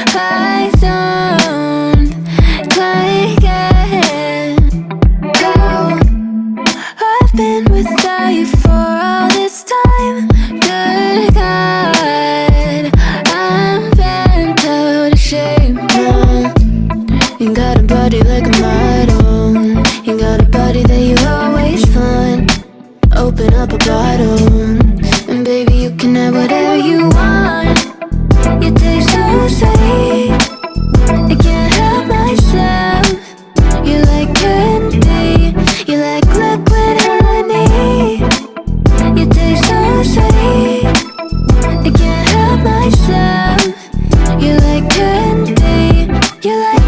I don't like it. Oh, I've been without you for all this time. Good God, I'm bent out of shape now. You got a body like a model. You got a body that you always find. Open up a bottle, and baby, you can have whatever you want. You taste so sweet, I can't help myself. You like candy, you like liquid honey. You taste so sweet, I can't help myself. You like candy, you like